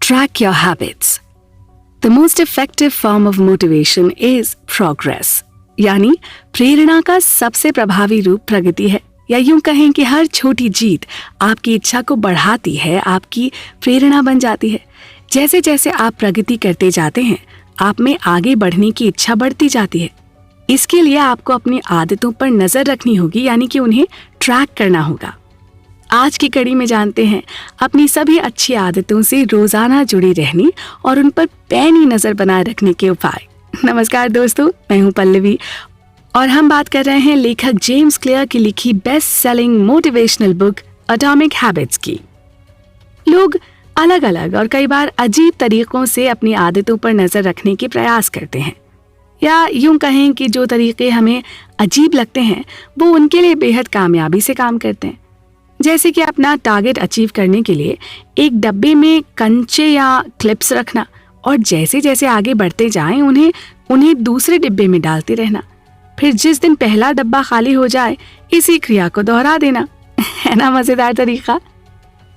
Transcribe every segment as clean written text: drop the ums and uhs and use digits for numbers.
Track your habits. The most effective form of motivation is progress. यानी प्रेरणा का सबसे प्रभावी रूप प्रगति है, या यूं कहें कि हर छोटी जीत आपकी इच्छा को बढ़ाती है, आपकी प्रेरणा बन जाती है। जैसे जैसे आप प्रगति करते जाते हैं, आप में आगे बढ़ने की इच्छा बढ़ती जाती है। इसके लिए आपको अपनी आदतों पर नजर रखनी होगी, यानी कि उन्हें ट्रैक करना होगा। आज की कड़ी में जानते हैं अपनी सभी अच्छी आदतों से रोजाना जुड़ी रहने और उन पर पैनी नजर बनाए रखने के उपाय। नमस्कार दोस्तों, मैं हूं पल्लवी और हम बात कर रहे हैं लेखक जेम्स क्लियर की लिखी best selling motivational book atomic habits की। लोग अलग अलग और कई बार अजीब तरीकों से अपनी आदतों पर नजर रखने के प्रयास करते हैं, या यूं कहें कि जो तरीके हमें अजीब लगते हैं वो उनके लिए बेहद कामयाबी से काम करते हैं। जैसे कि अपना टारगेट अचीव करने के लिए एक डब्बे में कंचे या क्लिप्स रखना और जैसे जैसे आगे बढ़ते जाएं उन्हें दूसरे डिब्बे में डालते रहना। फिर जिस दिन पहला डब्बा खाली हो जाए इसी क्रिया को दोहरा देना। है ना मजेदार तरीका?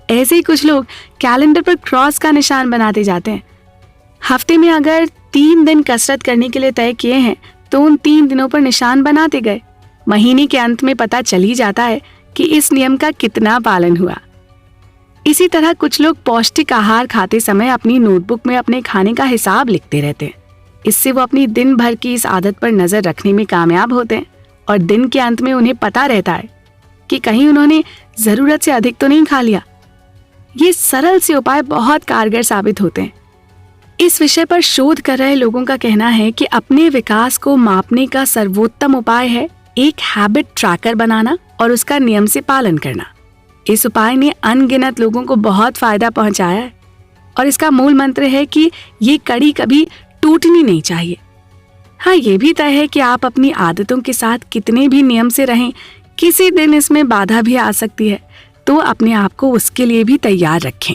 ऐसे ही कुछ लोग कैलेंडर पर क्रॉस का निशान बनाते जाते हैं। हफ्ते में अगर 3 दिन कसरत करने के लिए तय किए हैं तो उन 3 दिनों पर निशान बनाते गए। महीने के अंत में पता चल ही जाता है कि इस नियम का कितना पालन हुआ। इसी तरह कुछ लोग पौष्टिक आहार खाते समय अपनी नोटबुक में अपने खाने का हिसाब लिखते रहते हैं। इससे वो अपनी दिन भर की इस आदत पर नजर रखने में कामयाब होते हैं और दिन के अंत में उन्हें पता रहता है कि कहीं उन्होंने जरूरत से अधिक तो नहीं खा लिया। ये सरल से उपाय बहुत कारगर साबित होते हैं। इस विषय पर शोध कर रहे लोगों का कहना है कि अपने विकास को मापने का सर्वोत्तम उपाय है एक हैबिट ट्रैकर बनाना और उसका नियम से पालन करना। इस उपाय ने अनगिनत लोगों को बहुत फायदा पहुंचाया है और इसका मूल मंत्र है कि ये कड़ी कभी टूटनी नहीं चाहिए। हाँ, ये भी तय है कि आप अपनी आदतों के साथ कितने भी नियम से रहें, किसी दिन इसमें बाधा भी आ सकती है, तो अपने आप को उसके लिए भी तैयार रखें।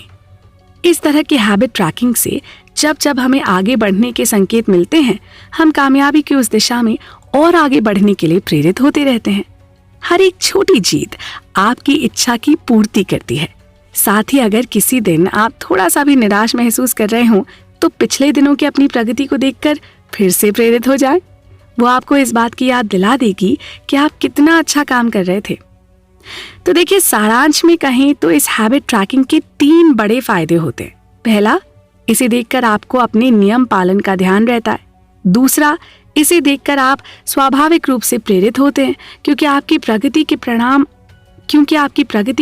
इस तरह की हैबिट ट्रैकिंग से जब जब हमें आगे बढ़ने के संकेत मिलते हैं, हम कामयाबी की उस दिशा में और आगे बढ़ने के लिए प्रेरित होते रहते हैं। हर एक छोटी जीत आपकी इच्छा की पूर्ति करती है। साथ ही अगर किसी दिन आप थोड़ा सा भी निराश महसूस कर रहे हो तो पिछले दिनों की अपनी प्रगति को देखकर फिर से प्रेरित हो जाएं। वो आपको इस बात की याद दिला देगी कि आप कितना अच्छा काम कर रहे थे। तो देखिए, सारांश में कहें तो इस हैबिट ट्रैकिंग के 3 बड़े फायदे होते हैं। पहला, इसे देखकर आपको अपने नियम पालन का ध्यान रहता है। दूसरा, इसे देखकर आप स्वाभाविक रूप से प्रेरित होते हैं क्योंकि आपकी प्रगति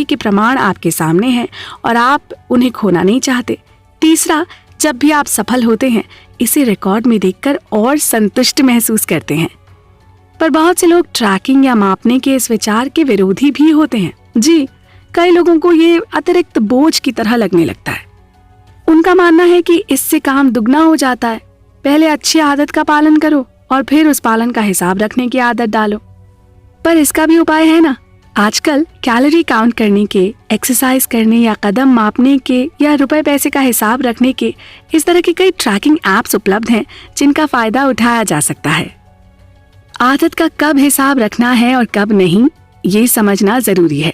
के प्रमाण आपके सामने हैं और आप उन्हें खोना नहीं चाहते। तीसरा, जब भी आप सफल होते हैं इसे रिकॉर्ड में देखकर और संतुष्ट महसूस करते हैं। पर बहुत से लोग ट्रैकिंग या मापने के इस विचार के विरोधी भी होते हैं। जी, कई लोगों को ये अतिरिक्त बोझ की तरह लगने लगता है। उनका मानना है कि इससे काम दुगना हो जाता है। पहले अच्छी आदत का पालन करो और फिर उस पालन का हिसाब रखने की आदत डालो। पर इसका भी उपाय है ना। आजकल कैलोरी काउंट करने के, एक्सरसाइज करने या कदम मापने के या रुपए पैसे का हिसाब रखने के इस तरह के कई ट्रैकिंग एप्स उपलब्ध हैं जिनका फायदा उठाया जा सकता है। आदत का कब हिसाब रखना है और कब नहीं, ये समझना जरूरी है।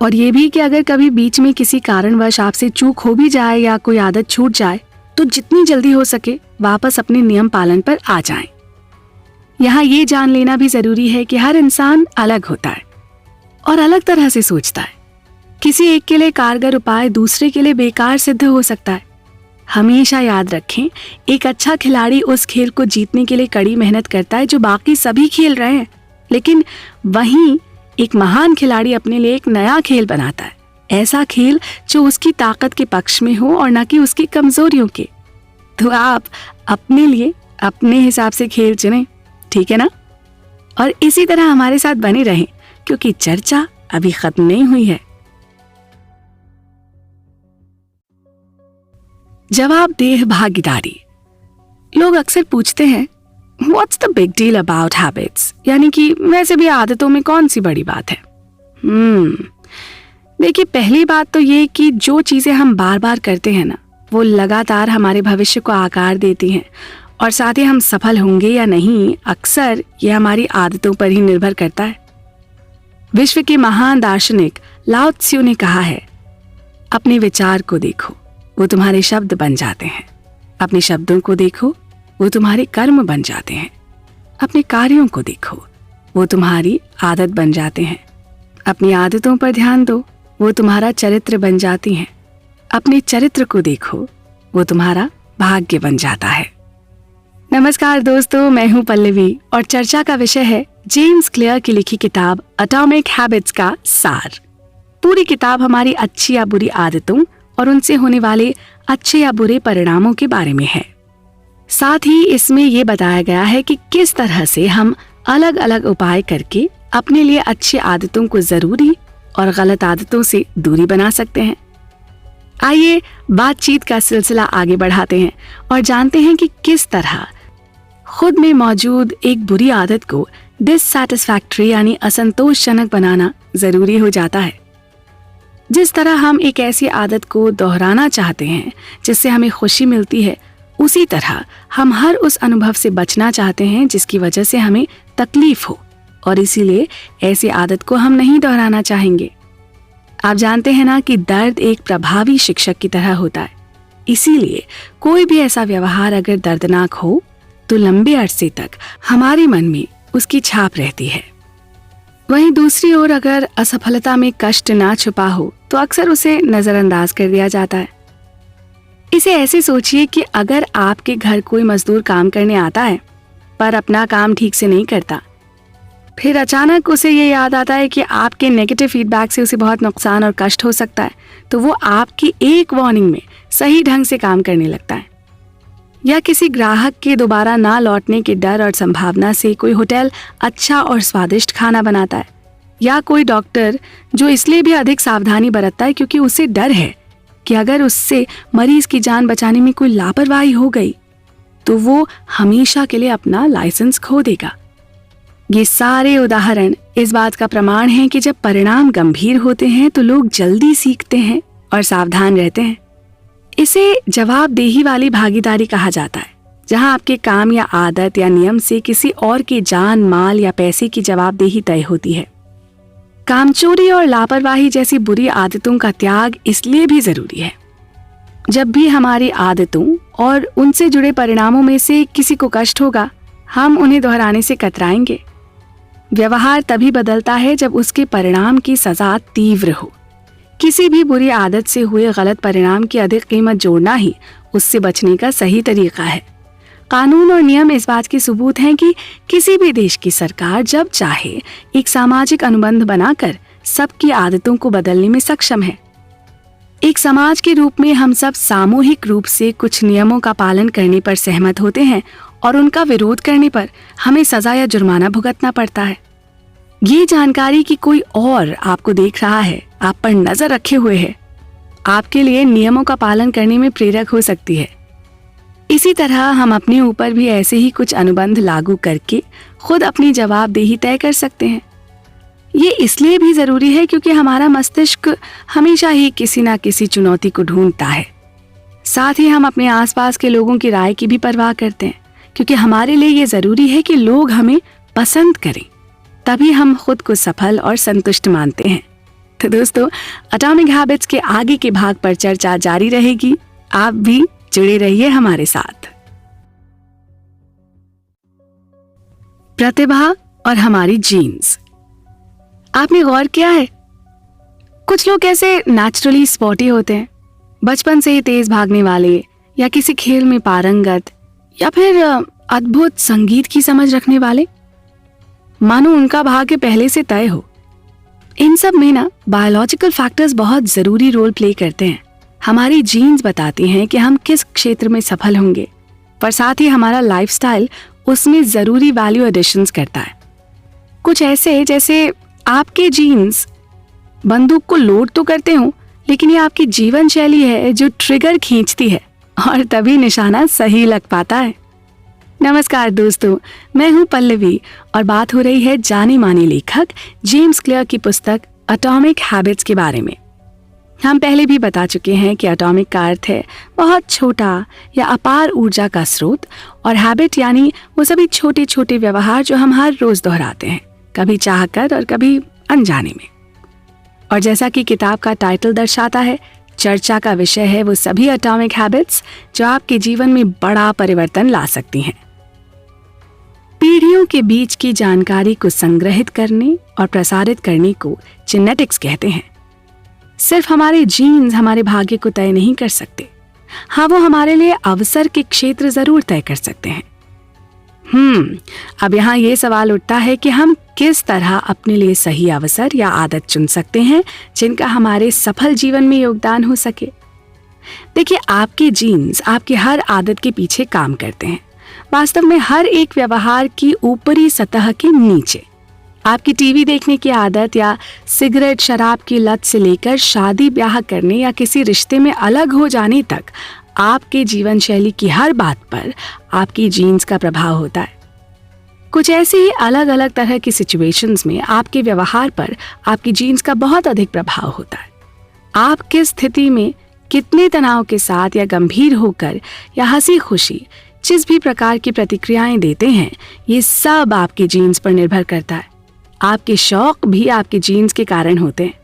और ये भी कि अगर कभी बीच में किसी कारणवश आपसे चूक हो भी जाए या कोई आदत छूट जाए तो जितनी जल्दी हो सके वापस अपने नियम पालन पर आ जाएं। यहाँ ये जान लेना भी जरूरी है कि हर इंसान अलग होता है और अलग तरह से सोचता है। किसी एक के लिए कारगर उपाय दूसरे के लिए बेकार सिद्ध हो सकता है। हमेशा याद रखें, एक अच्छा खिलाड़ी उस खेल को जीतने के लिए कड़ी मेहनत करता है जो बाकी सभी खेल रहे हैं, लेकिन वहीं एक महान खिलाड़ी अपने लिए एक नया खेल बनाता है, ऐसा खेल जो उसकी ताकत के पक्ष में हो और न कि उसकी कमजोरियों के। तो आप अपने लिए अपने हिसाब से खेल चुनें, ठीक है ना? और इसी तरह हमारे साथ बने रहें क्योंकि चर्चा अभी खत्म नहीं हुई है। जवाबदेह भागीदारी। लोग अक्सर पूछते हैं what's the big deal about habits, यानी कि वैसे भी आदतों में कौन सी बड़ी बात है। देखिए, पहली बात तो ये कि जो चीजें हम बार बार करते हैं ना, वो लगातार हमारे भविष्य को आकार देती हैं और साथ ही हम सफल होंगे या नहीं, अक्सर ये हमारी आदतों पर ही निर्भर करता है। विश्व के महान दार्शनिक लाओ त्सु ने कहा है, अपने विचार को देखो, वो तुम्हारे शब्द बन जाते हैं। अपने शब्दों को देखो, वो तुम्हारे कर्म बन जाते हैं। अपने कार्यों को देखो, वो तुम्हारी आदत बन जाते हैं। अपनी आदतों पर ध्यान दो, वो तुम्हारा चरित्र बन जाती हैं। अपने चरित्र को देखो, वो तुम्हारा भाग्य बन जाता है। नमस्कार दोस्तों, मैं हूं पल्लवी और चर्चा का विषय है जेम्स क्लियर की लिखी किताब एटॉमिक हैबिट्स का सार। पूरी किताब हमारी अच्छी या बुरी आदतों और उनसे होने वाले अच्छे या बुरे परिणामों के बारे में है। साथ ही इसमें यह बताया गया है कि किस तरह से हम अलग अलग उपाय करके अपने लिए अच्छी आदतों को जरूरी और गलत आदतों से दूरी बना सकते हैं। आइए बातचीत का सिलसिला आगे बढ़ाते हैं और जानते हैं कि किस तरह खुद में मौजूद एक बुरी आदत को डिससैटिस्फैक्टरी यानी असंतोषजनक बनाना जरूरी हो जाता है। जिस तरह हम एक ऐसी आदत को दोहराना चाहते हैं जिससे हमें खुशी मिलती है, उसी तरह हम हर उस अनुभव से बचना चाहते हैं जिसकी वजह से हमें तकलीफ हो, और इसीलिए ऐसी आदत को हम नहीं दोहराना चाहेंगे। आप जानते हैं ना कि दर्द एक प्रभावी शिक्षक की तरह होता है। इसीलिए कोई भी ऐसा व्यवहार अगर दर्दनाक हो तो लंबे अरसे तक हमारे मन में उसकी छाप रहती है। वहीं दूसरी ओर अगर असफलता में कष्ट ना छुपा हो तो अक्सर उसे नजरअंदाज कर दिया जाता है। इसे ऐसे सोचिए कि अगर आपके घर कोई मजदूर काम करने आता है पर अपना काम ठीक से नहीं करता, फिर अचानक उसे ये याद आता है कि आपके नेगेटिव फीडबैक से उसे बहुत नुकसान और कष्ट हो सकता है, तो वो आपकी एक वार्निंग में सही ढंग से काम करने लगता है। या किसी ग्राहक के दोबारा ना लौटने के डर और संभावना से कोई होटल अच्छा और स्वादिष्ट खाना बनाता है। या कोई डॉक्टर जो इसलिए भी अधिक सावधानी बरतता है क्योंकि उसे डर है कि अगर उससे मरीज की जान बचाने में कोई लापरवाही हो गई तो वो हमेशा के लिए अपना लाइसेंस खो देगा। ये सारे उदाहरण इस बात का प्रमाण हैं कि जब परिणाम गंभीर होते हैं तो लोग जल्दी सीखते हैं और सावधान रहते हैं। इसे जवाबदेही वाली भागीदारी कहा जाता है, जहां आपके काम या आदत या नियम से किसी और के जान, माल या पैसे की जवाबदेही तय होती है। कामचोरी और लापरवाही जैसी बुरी आदतों का त्याग इसलिए भी जरूरी है। जब भी हमारी आदतों और उनसे जुड़े परिणामों में से किसी को कष्ट होगा, हम उन्हें दोहराने से कतराएंगे। व्यवहार तभी बदलता है जब उसके परिणाम की सजा तीव्र हो। किसी भी बुरी आदत से हुए गलत परिणाम की अधिक कीमत जोड़ना ही उससे बचने का सही तरीका है। कानून और नियम इस बात के सबूत हैं कि किसी भी देश की सरकार जब चाहे एक सामाजिक अनुबंध बनाकर सबकी आदतों को बदलने में सक्षम है। एक समाज के रूप में हम सब सामूहिक रूप से कुछ नियमों का पालन करने पर सहमत होते हैं और उनका विरोध करने पर हमें सजा या जुर्माना भुगतना पड़ता है। ये जानकारी कि कोई और आपको देख रहा है, आप पर नजर रखे हुए है, आपके लिए नियमों का पालन करने में प्रेरक हो सकती है। इसी तरह हम अपने ऊपर भी ऐसे ही कुछ अनुबंध लागू करके खुद अपनी जवाबदेही तय कर सकते हैं। ये इसलिए भी जरूरी है क्योंकि हमारा मस्तिष्क हमेशा ही किसी ना किसी चुनौती को ढूंढता है। साथ ही हम अपने आसपास के लोगों की राय की भी परवाह करते हैं, क्योंकि हमारे लिए ये जरूरी है कि लोग हमें पसंद करें, तभी हम खुद को सफल और संतुष्ट मानते हैं। तो दोस्तों, एटॉमिक हैबिट्स के आगे के भाग पर चर्चा जारी रहेगी। आप भी जुड़े रहिए हमारे साथ। प्रतिभा और हमारी जीन्स। आपने गौर किया है, कुछ लोग ऐसे नेचुरली स्पॉटी होते हैं, बचपन से ही तेज भागने वाले, या किसी खेल में पारंगत, या फिर अद्भुत संगीत की समझ रखने वाले, मानो उनका भाग्य पहले से तय हो। इन सब में ना बायोलॉजिकल फैक्टर्स बहुत जरूरी रोल प्ले करते हैं। हमारी जीन्स बताती हैं कि हम किस क्षेत्र में सफल होंगे, पर साथ ही हमारा लाइफस्टाइल उसमें जरूरी वैल्यू एडिशंस करता है। कुछ ऐसे जैसे आपके जीन्स बंदूक को लोड तो करते हो, लेकिन ये आपकी जीवन शैली है जो ट्रिगर खींचती है और तभी निशाना सही लग पाता है। नमस्कार दोस्तों, मैं हूं पल्लवी और बात हो रही है जाने माने लेखक जेम्स क्लियर की पुस्तक एटॉमिक हैबिट्स के बारे में। हम पहले भी बता चुके हैं कि एटॉमिक का अर्थ है बहुत छोटा या अपार ऊर्जा का स्रोत, और हैबिट यानी वो सभी छोटे छोटे व्यवहार जो हम हर रोज दोहराते हैं, कभी चाहकर और कभी अनजाने में। और जैसा कि किताब का टाइटल दर्शाता है, चर्चा का विषय है वो सभी एटॉमिक हैबिट्स जो आपके जीवन में बड़ा परिवर्तन ला सकती हैं। पीढ़ियों के बीच की जानकारी को संग्रहित करने और प्रसारित करने को जेनेटिक्स कहते हैं। सिर्फ हमारे जीन्स हमारे भाग्य को तय नहीं कर सकते, हाँ वो हमारे लिए अवसर के क्षेत्र जरूर तय कर सकते हैं। अब यहाँ ये सवाल उठता है कि हम किस तरह अपने लिए सही अवसर या आदत चुन सकते हैं जिनका हमारे सफल जीवन में योगदान हो सके। देखिए, आपके जीन्स आपकी हर आदत के पीछे काम करते हैं। वास्तव में हर एक व्यवहार की ऊपरी सतह के नीचे, आपकी टीवी देखने की आदत या सिगरेट शराब की लत से लेकर शादी ब्याह करने या किसी रिश्ते में अलग हो जाने तक आपके जीवन शैली की हर बात पर आपकी जीन्स का प्रभाव होता है। कुछ ऐसी ही अलग अलग तरह की सिचुएशंस में आपके व्यवहार पर आपकी जीन्स का बहुत अधिक प्रभाव होता है। आप किस स्थिति में कितने तनाव के साथ या गंभीर होकर या हंसी खुशी जिस भी प्रकार की प्रतिक्रियाएं देते हैं, ये सब आपके जीन्स पर निर्भर करता है। आपके शौक भी आपके जीन्स के कारण होते हैं।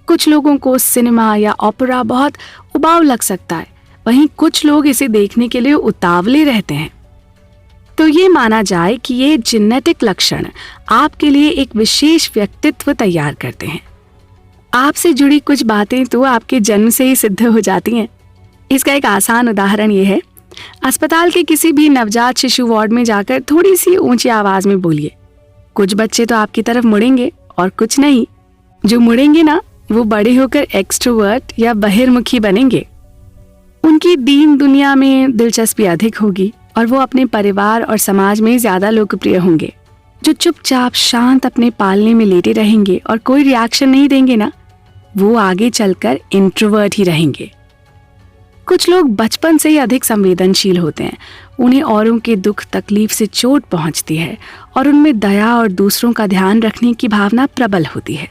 कुछ लोगों को सिनेमा या ओपेरा बहुत उबाऊ लग सकता है, वहीं कुछ लोग इसे देखने के लिए उतावले रहते हैं। तो ये माना जाए कि ये जेनेटिक लक्षण आपके लिए एक विशेष व्यक्तित्व तैयार करते हैं। आपसे जुड़ी कुछ बातें तो आपके जन्म से ही सिद्ध हो जाती हैं। इसका एक आसान उदाहरण ये है, अस्पताल के किसी भी नवजात शिशु वार्ड में जाकर थोड़ी सी ऊंची आवाज में बोलिए। कुछ बच्चे तो आपकी तरफ मुड़ेंगे और कुछ नहीं। जो मुड़ेंगे ना, वो बड़े होकर एक्सट्रोवर्ट या बहिर्मुखी बनेंगे। उनकी दीन दुनिया में दिलचस्पी अधिक होगी और वो अपने परिवार और समाज में ज्यादा लोकप्रिय होंगे। जो चुपचाप शांत अपने पालने में लेटे रहेंगे और कोई रिएक्शन नहीं देंगे ना, वो आगे चलकर इंट्रोवर्ट ही रहेंगे। कुछ लोग बचपन से ही अधिक संवेदनशील होते हैं। उन्हें औरों के दुख तकलीफ से चोट पहुंचती है और उनमें दया और दूसरों का ध्यान रखने की भावना प्रबल होती है।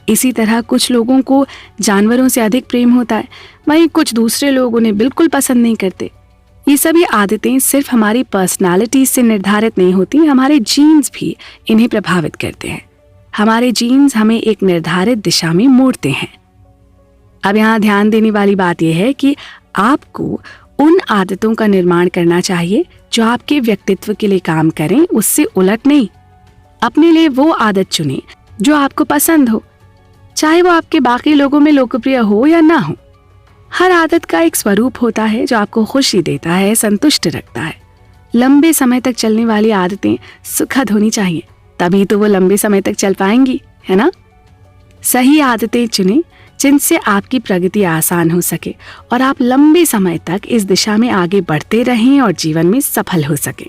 इसी तरह कुछ लोगों को जानवरों से अधिक प्रेम होता है, वहीं कुछ दूसरे लोग उन्हें बिल्कुल पसंद नहीं करते। ये सभी आदतें सिर्फ हमारी पर्सनालिटी से निर्धारित नहीं होती, हमारे जीन्स भी इन्हें प्रभावित करते हैं। हमारे जीन्स हमें एक निर्धारित दिशा में मोड़ते हैं। अब यहाँ ध्यान देने वाली बात यह है कि आपको उन आदतों का निर्माण करना चाहिए जो आपके व्यक्तित्व के लिए काम करें, उससे उलट नहीं। अपने लिए वो आदत चुनें जो आपको पसंद हो, चाहे वो आपके बाकी लोगों में लोकप्रिय हो या ना हो। हर आदत का एक स्वरूप होता है जो आपको खुशी देता है, संतुष्ट रखता है। लंबे समय तक चलने वाली आदतें सुखद होनी चाहिए, तभी तो वो लंबे समय तक चल पाएंगी, है ना। सही आदतें चुनें जिनसे आपकी प्रगति आसान हो सके और आप लंबे समय तक इस दिशा में आगे बढ़ते रहें और जीवन में सफल हो सकें।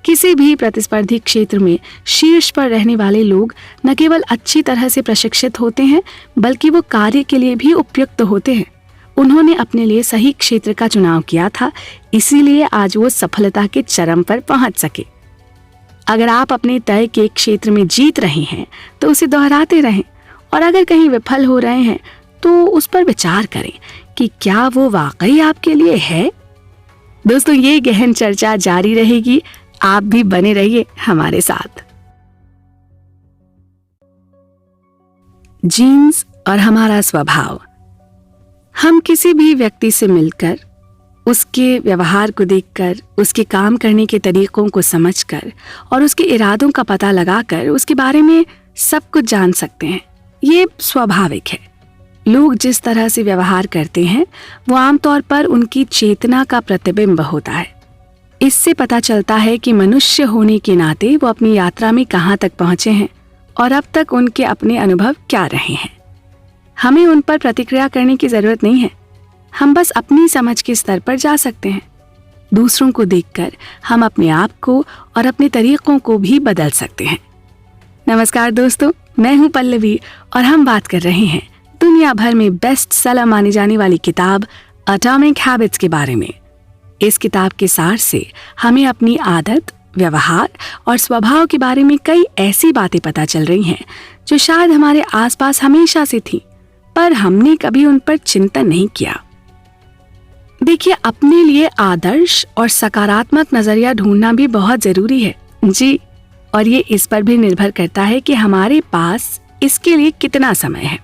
किसी भी प्रतिस्पर्धी क्षेत्र में शीर्ष पर रहने वाले लोग न केवल अच्छी तरह से प्रशिक्षित होते हैं, बल्कि वो कार्य के लिए भी उपयुक्त होते हैं। उन्होंने अपने लिए सही क्षेत्र का चुनाव किया था, इसीलिए आज वो सफलता के चरम पर पहुंच सके। अगर आप अपने तय के क्षेत्र में जीत रहे हैं तो उसे दोहराते रहें, और अगर कहीं विफल हो रहे हैं तो उस पर विचार करें कि क्या वो वाकई आपके लिए है। दोस्तों, ये गहन चर्चा जारी रहेगी, आप भी बने रहिए हमारे साथ। जीन्स और हमारा स्वभाव। हम किसी भी व्यक्ति से मिलकर, उसके व्यवहार को देखकर, उसके काम करने के तरीकों को समझकर और उसके इरादों का पता लगाकर उसके बारे में सब कुछ जान सकते हैं। ये स्वाभाविक है। लोग जिस तरह से व्यवहार करते हैं वो आमतौर पर उनकी चेतना का प्रतिबिंब होता है। इससे पता चलता है कि मनुष्य होने के नाते वो अपनी यात्रा में कहाँ तक पहुंचे हैं और अब तक उनके अपने अनुभव क्या रहे हैं। हमें उन पर प्रतिक्रिया करने की जरूरत नहीं है, हम बस अपनी समझ के स्तर पर जा सकते हैं। दूसरों को देखकर हम अपने आप को और अपने तरीकों को भी बदल सकते हैं। नमस्कार दोस्तों, मैं हूं पल्लवी और हम बात कर रहे हैं दुनिया भर में बेस्ट सेलर मानी जाने वाली किताब एटॉमिक हैबिट्स के बारे में। इस किताब के सार से हमें अपनी आदत, व्यवहार और स्वभाव के बारे में कई ऐसी बातें पता चल रही हैं जो शायद हमारे आसपास हमेशा से थी, पर हमने कभी उन पर चिंतन नहीं किया। देखिए, अपने लिए आदर्श और सकारात्मक नजरिया ढूंढना भी बहुत जरूरी है जी, और ये इस पर भी निर्भर करता है कि हमारे पास इसके लिए कितना समय है।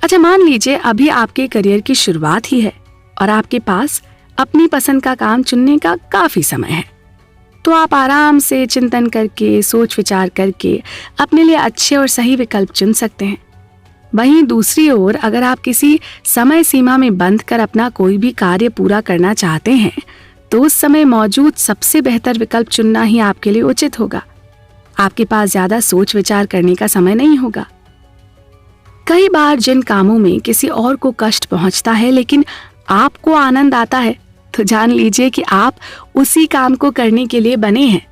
अच्छा, मान लीजिए अभी आपके करियर की शुरुआत ही है और आपके पास अपनी पसंद का काम चुनने का काफी समय है, तो आप आराम से चिंतन करके, सोच विचार करके अपने लिए अच्छे और सही विकल्प चुन सकते हैं। वहीं दूसरी ओर अगर आप किसी समय सीमा में बंद कर अपना कोई भी कार्य पूरा करना चाहते हैं, तो उस समय मौजूद सबसे बेहतर विकल्प चुनना ही आपके लिए उचित होगा। आपके पास ज्यादा सोच विचार करने का समय नहीं होगा। कई बार जिन कामों में किसी और को कष्ट पहुंचता है लेकिन आपको आनंद आता है, तो जान लीजिए कि आप उसी काम को करने के लिए बने हैं।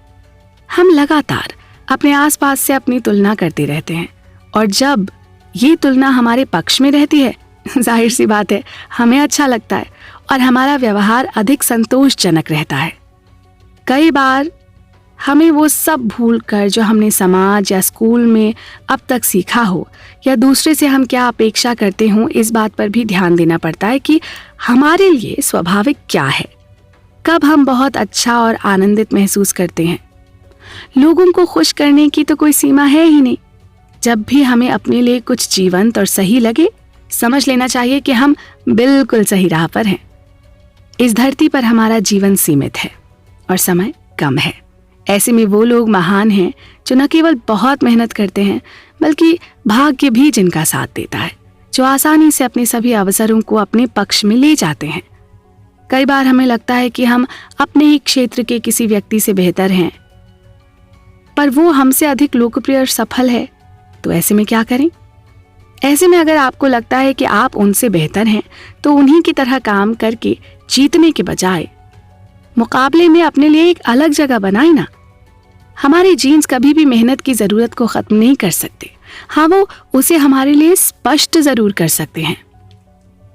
हम लगातार अपने आसपास से अपनी तुलना करते रहते हैं और जब ये तुलना हमारे पक्ष में रहती है, जाहिर सी बात है हमें अच्छा लगता है और हमारा व्यवहार अधिक संतोषजनक रहता है। कई बार हमें वो सब भूलकर जो हमने समाज या स्कूल में अब तक सीखा हो या दूसरे से हम क्या अपेक्षा करते हों, इस बात पर भी ध्यान देना पड़ता है कि हमारे लिए स्वाभाविक क्या है। कब हम बहुत अच्छा और आनंदित महसूस करते हैं। लोगों को खुश करने की तो कोई सीमा है ही नहीं। जब भी हमें अपने लिए कुछ जीवंत और सही लगे, समझ लेना चाहिए कि हम बिल्कुल सही राह पर हैं। इस धरती पर हमारा जीवन सीमित है और समय कम है। ऐसे में वो लोग महान हैं जो न केवल बहुत मेहनत करते हैं बल्कि भाग्य भी जिनका साथ देता है, जो आसानी से अपने सभी अवसरों को अपने पक्ष में ले जाते हैं। कई बार हमें लगता है कि हम अपने ही क्षेत्र के किसी व्यक्ति से बेहतर हैं, पर वो हमसे अधिक लोकप्रिय और सफल है। तो ऐसे में क्या करें? ऐसे में अगर आपको लगता है कि आप उनसे बेहतर हैं, तो उन्हीं की तरह काम करके जीतने के बजाय मुकाबले में अपने लिए एक अलग जगह बनाए ना। हमारे जीन्स कभी भी मेहनत की जरूरत को खत्म नहीं कर सकते। हाँ, वो उसे हमारे लिए स्पष्ट जरूर कर सकते हैं।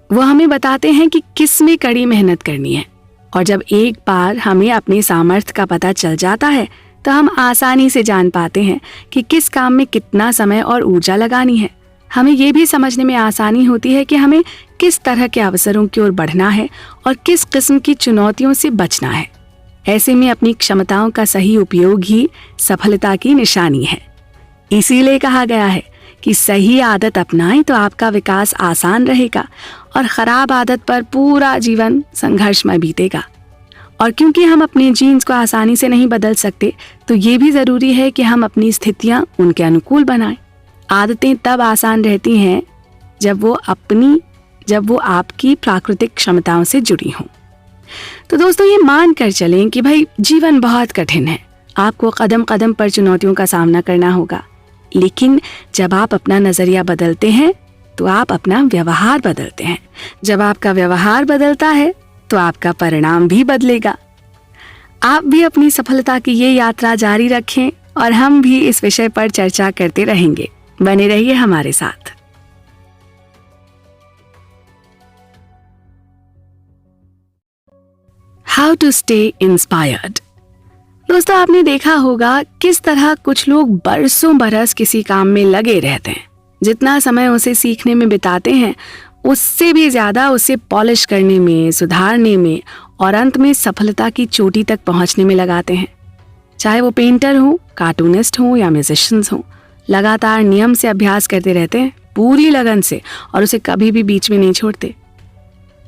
वो हमें बताते हैं कि किस में कड़ी मेहनत करनी है, और जब एक बार हमें अपने सामर्थ्य का पता चल जाता है तो हम आसानी से जान पाते हैं कि किस काम में कितना समय और ऊर्जा लगानी है। हमें ये भी समझने में आसानी होती है कि हमें किस तरह के अवसरों की ओर बढ़ना है और किस किस्म की चुनौतियों से बचना है। ऐसे में अपनी क्षमताओं का सही उपयोग ही सफलता की निशानी है। इसीलिए कहा गया है कि सही आदत अपनाएं तो आपका विकास आसान रहेगा और खराब आदत पर पूरा जीवन संघर्षमय बीतेगा। और क्योंकि हम अपने जीन्स को आसानी से नहीं बदल सकते, तो ये भी जरूरी है कि हम अपनी स्थितियां उनके अनुकूल बनाएं। आदतें तब आसान रहती हैं जब वो आपकी प्राकृतिक क्षमताओं से जुड़ी हों। तो दोस्तों, ये मान कर चलें कि भाई जीवन बहुत कठिन है, आपको कदम कदम पर चुनौतियों का सामना करना होगा, लेकिन जब आप अपना नजरिया बदलते हैं तो आप अपना व्यवहार बदलते हैं। जब आपका व्यवहार बदलता है तो आपका परिणाम भी बदलेगा। आप भी अपनी सफलता की ये यात्रा जारी रखें और हम भी इस विषय पर चर्चा करते रहेंगे। बने रहिए हमारे साथ। How to stay inspired. दोस्तों, आपने देखा होगा किस तरह कुछ लोग बरसों बरस किसी काम में लगे रहते हैं। जितना समय उसे सीखने में बिताते हैं, उससे भी ज्यादा उसे पॉलिश करने में, सुधारने में और अंत में सफलता की चोटी तक पहुंचने में लगाते हैं। चाहे वो पेंटर हो, कार्टूनिस्ट हो या म्यूजिशियंस हो, लगातार नियम से अभ्यास करते रहते हैं, पूरी लगन से, और उसे कभी भी बीच में नहीं छोड़ते।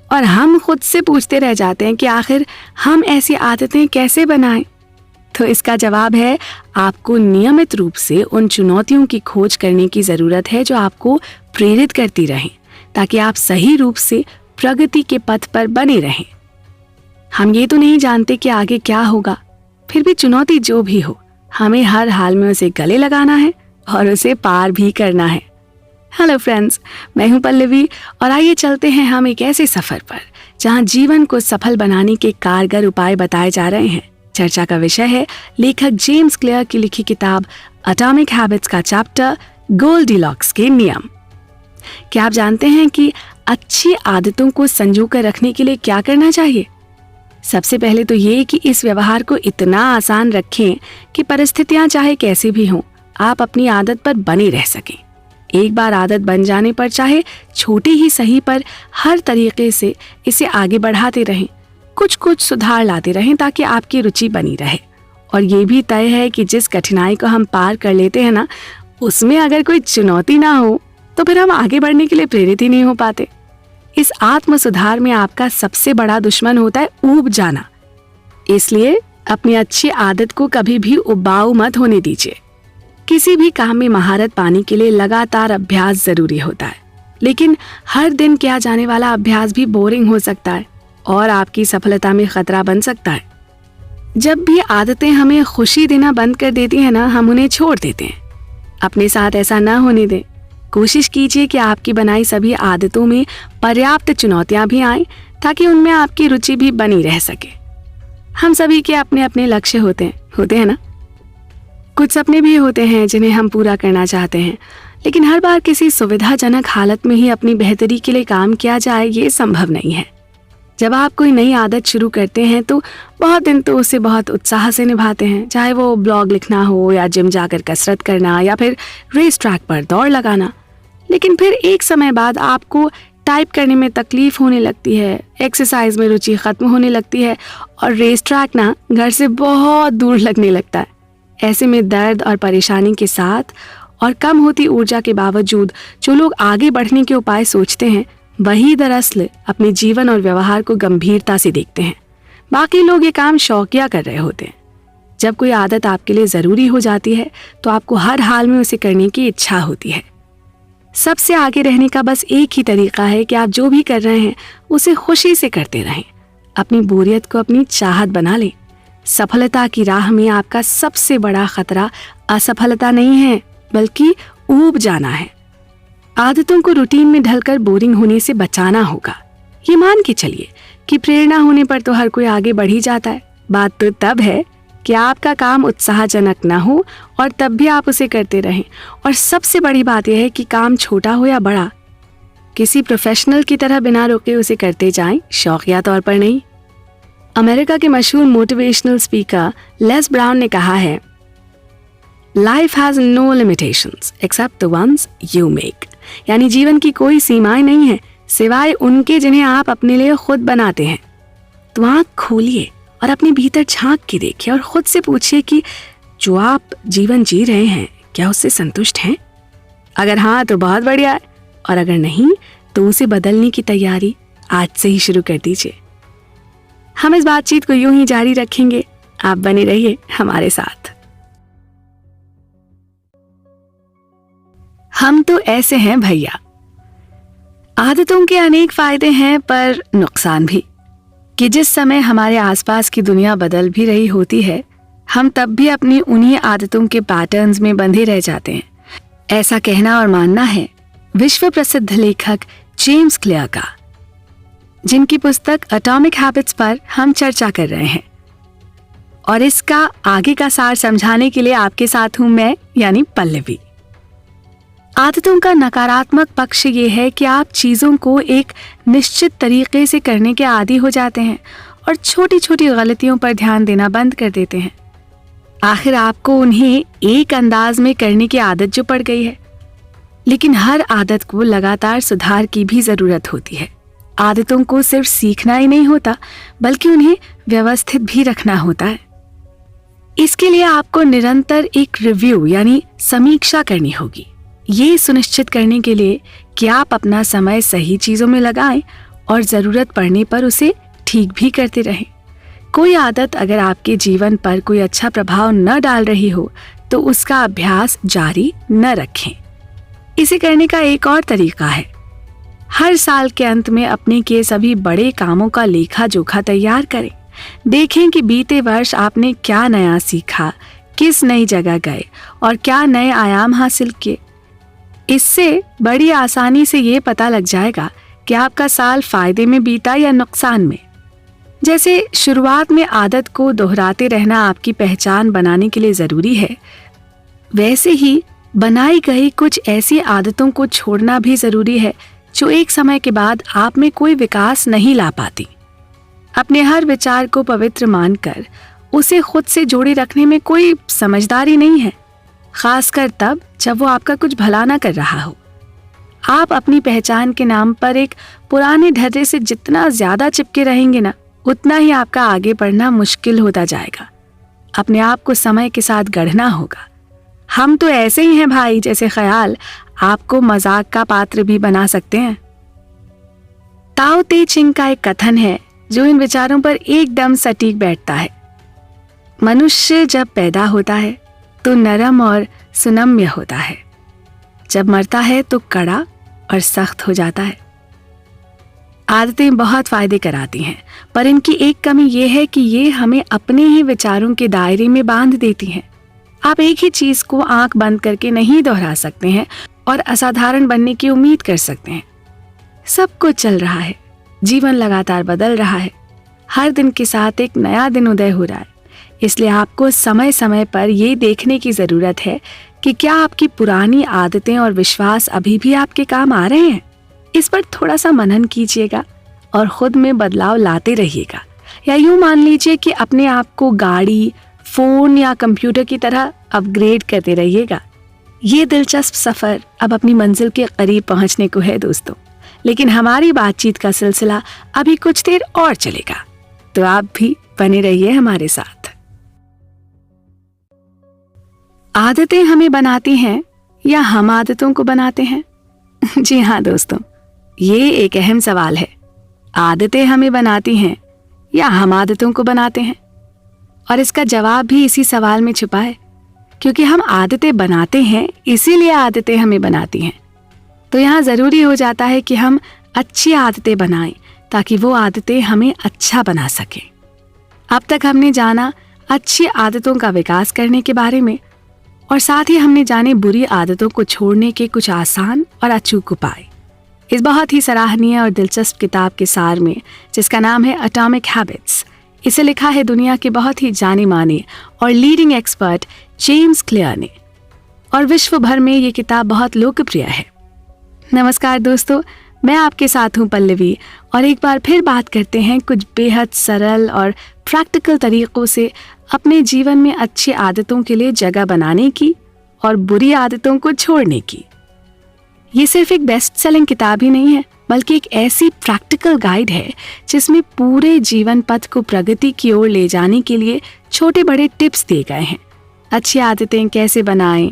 और हम खुद से पूछते रह जाते हैं कि आखिर हम ऐसी आदतें कैसे बनाएं? तो इसका जवाब है, आपको नियमित रूप से उन चुनौतियों की खोज करने की जरूरत है जो आपको प्रेरित करती रहें, ताकि आप सही रूप से प्रगति के पथ पर बने रहें। हम ये तो नहीं जानते कि आगे क्या होगा, फिर भी चुनौती जो भी हो, हमें हर हाल में उसे गले लगाना है और उसे पार भी करना है। हेलो फ्रेंड्स, मैं हूं पल्लवी और आइए चलते हैं हम एक ऐसे सफर पर जहां जीवन को सफल बनाने के कारगर उपाय बताए जा रहे हैं। चर्चा का विषय है लेखक जेम्स क्लियर की लिखी किताब एटॉमिक हैबिट्स का चैप्टर गोल्डीलॉक्स के नियम। क्या आप जानते हैं कि अच्छी आदतों को संजो कर रखने के लिए क्या करना चाहिए? सबसे पहले तो ये कि इस व्यवहार को इतना आसान रखें कि परिस्थितियां चाहे कैसी भी हों, आप अपनी आदत पर बने रह सकें। एक बार आदत बन जाने पर चाहे छोटी ही सही पर हर तरीके से इसे आगे बढ़ाते रहें, कुछ कुछ सुधार लाते रहें ताकि आपकी रुचि बनी रहे। और ये भी तय है कि जिस कठिनाई को हम पार कर लेते हैं ना, उसमें अगर कोई चुनौती ना हो तो फिर हम आगे बढ़ने के लिए प्रेरित ही नहीं हो पाते। इस आत्म सुधार में आपका सबसे बड़ा दुश्मन होता है ऊब जाना। इसलिए अपनी अच्छी आदत को कभी भी उबाऊ मत होने दीजिए। किसी भी काम में महारत पाने के लिए लगातार अभ्यास जरूरी होता है, लेकिन हर दिन किया जाने वाला अभ्यास भी बोरिंग हो सकता है और आपकी सफलता में खतरा बन सकता है। जब भी आदतें हमें खुशी देना बंद कर देती हैं ना, हम उन्हें छोड़ देते हैं। अपने साथ ऐसा ना होने दें। कोशिश कीजिए कि आपकी बनाई सभी आदतों में पर्याप्त चुनौतियां भी आएं, ताकि उनमें आपकी रुचि भी बनी रह सके। हम सभी के अपने अपने लक्ष्य होते हैं ना। कुछ सपने भी होते हैं जिन्हें हम पूरा करना चाहते हैं, लेकिन हर बार किसी सुविधाजनक हालत में ही अपनी बेहतरी के लिए काम किया जाए, ये संभव नहीं है। जब आप कोई नई आदत शुरू करते हैं तो बहुत दिन तो उसे बहुत उत्साह से निभाते हैं, चाहे वो ब्लॉग लिखना हो या जिम जाकर कसरत करना या फिर रेस ट्रैक पर दौड़ लगाना। लेकिन फिर एक समय बाद आपको टाइप करने में तकलीफ होने लगती है, एक्सरसाइज में रुचि खत्म होने लगती है और रेस ट्रैक ना घर से बहुत दूर लगने लगता है। ऐसे में दर्द और परेशानी के साथ और कम होती ऊर्जा के बावजूद जो लोग आगे बढ़ने के उपाय सोचते हैं, वही दरअसल अपने जीवन और व्यवहार को गंभीरता से देखते हैं। बाकी लोग ये काम शौकिया कर रहे होते हैं। जब कोई आदत आपके लिए जरूरी हो जाती है तो आपको हर हाल में उसे करने की इच्छा होती है। सबसे आगे रहने का बस एक ही तरीका है कि आप जो भी कर रहे हैं उसे खुशी से करते रहें। अपनी बोरियत को अपनी चाहत बना लें। सफलता की राह में आपका सबसे बड़ा खतरा असफलता नहीं है, बल्कि ऊब जाना है। आदतों को रूटीन में ढलकर बोरिंग होने से बचाना होगा। ये मान के चलिए कि प्रेरणा होने पर तो हर कोई आगे बढ़ ही जाता है। बात तो तब है कि आपका काम उत्साहजनक ना हो और तब भी आप उसे करते रहें। और सबसे बड़ी बात यह है कि काम छोटा हो या बड़ा, किसी प्रोफेशनल की तरह बिना रोके उसे करते जाएं, शौकिया तौर पर नहीं। अमेरिका के मशहूर मोटिवेशनल स्पीकर लेस ब्राउन ने कहा है, life has no limitations except the ones you make. यानी जीवन की कोई सीमाएं नहीं है सिवाय उनके जिन्हें आप अपने लिए खुद बनाते हैं। तो आंख खोलिए और अपने भीतर झांक के देखिए और खुद से पूछिए कि जो आप जीवन जी रहे हैं क्या उससे संतुष्ट हैं? अगर हाँ तो बहुत बढ़िया है, और अगर नहीं तो उसे बदलने की तैयारी आज से ही शुरू कर दीजिए। हम इस बातचीत को यूं ही जारी रखेंगे। आप बने रहिए हमारे साथ। हम तो ऐसे हैं भैया। आदतों के अनेक फायदे हैं पर नुकसान भी, कि जिस समय हमारे आसपास की दुनिया बदल भी रही होती है, हम तब भी अपनी उन्हीं आदतों के पैटर्न्स में बंधे रह जाते हैं। ऐसा कहना और मानना है विश्व प्रसिद्ध लेखक जेम्स क्लियर का, जिनकी पुस्तक एटॉमिक हैबिट्स पर हम चर्चा कर रहे हैं। और इसका आगे का सार समझाने के लिए आपके साथ हूं मैं, यानी पल्लवी। आदतों का नकारात्मक पक्ष ये है कि आप चीजों को एक निश्चित तरीके से करने के आदी हो जाते हैं और छोटी छोटी गलतियों पर ध्यान देना बंद कर देते हैं। आखिर आपको उन्हें एक अंदाज में करने की आदत जो पड़ गई है। लेकिन हर आदत को लगातार सुधार की भी जरूरत होती है। आदतों को सिर्फ सीखना ही नहीं होता, बल्कि उन्हें व्यवस्थित भी रखना होता है। इसके लिए आपको निरंतर एक रिव्यू यानी समीक्षा करनी होगी, ये सुनिश्चित करने के लिए कि आप अपना समय सही चीजों में लगाएं और जरूरत पड़ने पर उसे ठीक भी करते रहें। कोई आदत अगर आपके जीवन पर कोई अच्छा प्रभाव न डाल रही हो तो उसका अभ्यास जारी न रखें। इसे करने का एक और तरीका है, हर साल के अंत में अपने किए सभी बड़े कामों का लेखा जोखा तैयार करें। देखें कि बीते वर्ष आपने क्या नया सीखा, किस नई जगह गए और क्या नए आयाम हासिल किए। इससे बड़ी आसानी से ये पता लग जाएगा कि आपका साल फायदे में बीता या नुकसान में। जैसे शुरुआत में आदत को दोहराते रहना आपकी पहचान बनाने के लिए जरूरी है, वैसे ही बनाई गई कुछ ऐसी आदतों को छोड़ना भी जरूरी है जो एक समय के बाद आप में कोई विकास नहीं ला पाती। अपने हर विचार को पवित्र मानकर उसे खुद से जोड़े रखने में कोई समझदारी नहीं है, खासकर तब जब वो आपका कुछ भला ना कर रहा हो। आप अपनी पहचान के नाम पर एक पुराने ढर्रे से जितना ज्यादा चिपके रहेंगे ना, उतना ही आपका आगे बढ़ना मुश्किल होता जाएगा। अपने आप को समय के साथ गढ़ना होगा। हम तो ऐसे ही हैं भाई जैसे ख्याल आपको मजाक का पात्र भी बना सकते हैं। ताओ ते चिंग का एक कथन है जो इन विचारों पर एकदम सटीक बैठता है। मनुष्य जब पैदा होता है तो नरम और सुनम्य होता है, जब मरता है तो कड़ा और सख्त हो जाता है। आदतें बहुत फायदे कराती हैं, पर इनकी एक कमी यह है कि ये हमें अपने ही विचारों के दायरे में बांध देती हैं। आप एक ही चीज को आंख बंद करके नहीं दोहरा सकते हैं और असाधारण बनने की उम्मीद कर सकते हैं। सब कुछ चल रहा है, जीवन लगातार बदल रहा है, हर दिन के साथ एक नया दिन उदय हो रहा है। इसलिए आपको समय समय पर ये देखने की जरूरत है कि क्या आपकी पुरानी आदतें और विश्वास अभी भी आपके काम आ रहे हैं। इस पर थोड़ा सा मनन कीजिएगा और खुद में बदलाव लाते रहिएगा। या यूं मान लीजिए कि अपने आप को गाड़ी, फोन या कंप्यूटर की तरह अपग्रेड करते रहिएगा। ये दिलचस्प सफर अब अपनी मंजिल के करीब पहुंचने को है दोस्तों, लेकिन हमारी बातचीत का सिलसिला अभी कुछ देर और चलेगा, तो आप भी बने रहिए हमारे साथ। आदतें हमें बनाती हैं या हम आदतों को बनाते हैं? जी हाँ दोस्तों, ये एक अहम सवाल है। आदतें हमें बनाती हैं या हम आदतों को बनाते हैं? और इसका जवाब भी इसी सवाल में छुपा है, क्योंकि हम आदतें बनाते हैं इसीलिए आदतें हमें बनाती हैं। तो यहाँ जरूरी हो जाता है कि हम अच्छी आदतें बनाएं ताकि वो आदतें हमें अच्छा बना सकें। अब तक हमने जाना अच्छी आदतों का विकास करने के बारे में, और साथ ही हमने जाने बुरी आदतों को छोड़ने के कुछ आसान और अचूक उपाय। इस बहुत ही सराहनीय और दिलचस्प किताब के सार में, जिसका नाम है एटॉमिक हैबिट्स, इसे लिखा है दुनिया के बहुत ही जाने माने और लीडिंग एक्सपर्ट जेम्स क्लियर ने, और विश्व भर में ये किताब बहुत लोकप्रिय है। नमस्कार दोस्तों, मैं आपके साथ हूँ पल्लवी, और एक बार फिर बात करते हैं कुछ बेहद सरल और प्रैक्टिकल तरीकों से अपने जीवन में अच्छी आदतों के लिए जगह बनाने की और बुरी आदतों को छोड़ने की। ये सिर्फ एक बेस्ट सेलिंग किताब ही नहीं है, बल्कि एक ऐसी प्रैक्टिकल गाइड है जिसमें पूरे जीवन पथ को प्रगति की ओर ले जाने के लिए छोटे बड़े टिप्स दिए गए हैं। अच्छी आदतें कैसे बनाएं,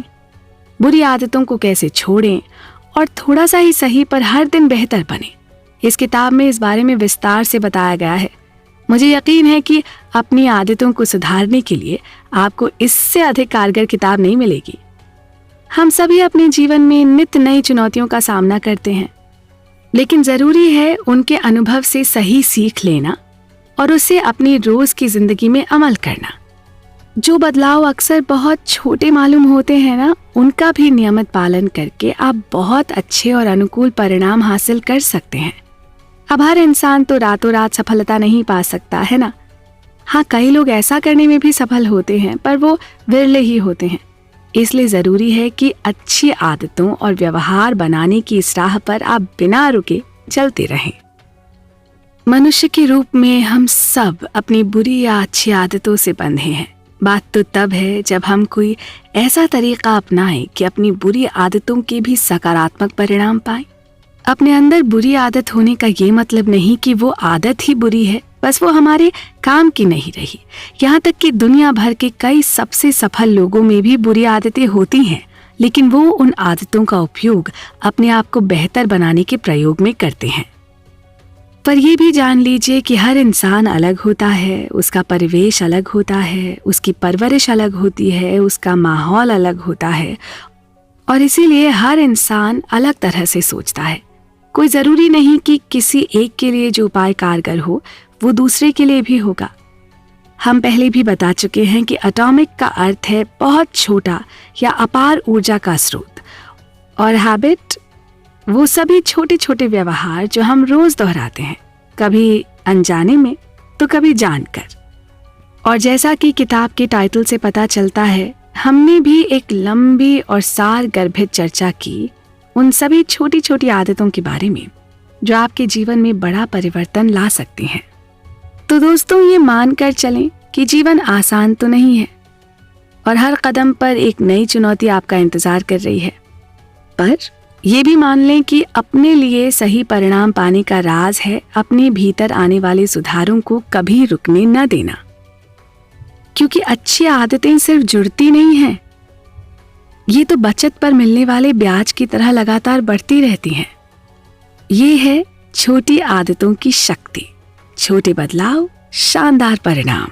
बुरी आदतों को कैसे छोड़ें और थोड़ा सा ही सही पर हर दिन बेहतर बने। इस किताब में इस बारे में विस्तार से बताया गया है। मुझे यकीन है कि अपनी आदतों को सुधारने के लिए आपको इससे अधिक कारगर किताब नहीं मिलेगी। हम सभी अपने जीवन में नित्य नई चुनौतियों का सामना करते हैं, लेकिन जरूरी है उनके अनुभव से सही सीख लेना और उसे अपनी रोज की जिंदगी में अमल करना। जो बदलाव अक्सर बहुत छोटे मालूम होते हैं ना, उनका भी नियमित पालन करके आप बहुत अच्छे और अनुकूल परिणाम हासिल कर सकते हैं। अब हर इंसान तो रातों रात सफलता नहीं पा सकता है ना। हाँ, कई लोग ऐसा करने में भी सफल होते हैं, पर वो विरले ही होते हैं। इसलिए जरूरी है कि अच्छी आदतों और व्यवहार बनाने की इस राह पर आप बिना रुके चलते रहें। मनुष्य के रूप में हम सब अपनी बुरी या अच्छी आदतों से बंधे हैं। बात तो तब है जब हम कोई ऐसा तरीका अपनाएं कि अपनी बुरी आदतों के भी सकारात्मक परिणाम पाएं। अपने अंदर बुरी आदत होने का ये मतलब नहीं कि वो आदत ही बुरी है, बस वो हमारे काम की नहीं रही। यहाँ तक कि दुनिया भर के कई सबसे सफल लोगों में भी बुरी आदतें होती हैं, लेकिन वो उन आदतों का उपयोग अपने आप को बेहतर बनाने के प्रयोग में करते हैं। पर ये भी जान लीजिए कि हर इंसान अलग होता है, उसका परिवेश अलग होता है, उसकी परवरिश अलग होती है, उसका माहौल अलग होता है, और इसीलिए हर इंसान अलग तरह से सोचता है। कोई जरूरी नहीं कि किसी एक के लिए जो उपाय कारगर हो वो दूसरे के लिए भी होगा। हम पहले भी बता चुके हैं कि एटॉमिक का अर्थ है बहुत छोटा या अपार ऊर्जा का स्रोत, और हैबिट वो सभी छोटे छोटे व्यवहार जो हम रोज दोहराते हैं, कभी अनजाने में तो कभी जानकर। और जैसा कि किताब के टाइटल से पता चलता है, हमने भी एक लंबी और सार गर्भित चर्चा की उन सभी छोटी छोटी आदतों के बारे में जो आपके जीवन में बड़ा परिवर्तन ला सकती हैं। तो दोस्तों, ये मानकर चलें कि जीवन आसान तो नहीं है और हर कदम पर एक नई चुनौती आपका इंतजार कर रही है, पर यह भी मान लें कि अपने लिए सही परिणाम पाने का राज है अपने भीतर आने वाले सुधारों को कभी रुकने न देना। क्योंकि अच्छी आदतें सिर्फ जुड़ती नहीं हैं, ये तो बचत पर मिलने वाले ब्याज की तरह लगातार बढ़ती रहती हैं। ये है छोटी आदतों की शक्ति, छोटे बदलाव, शानदार परिणाम।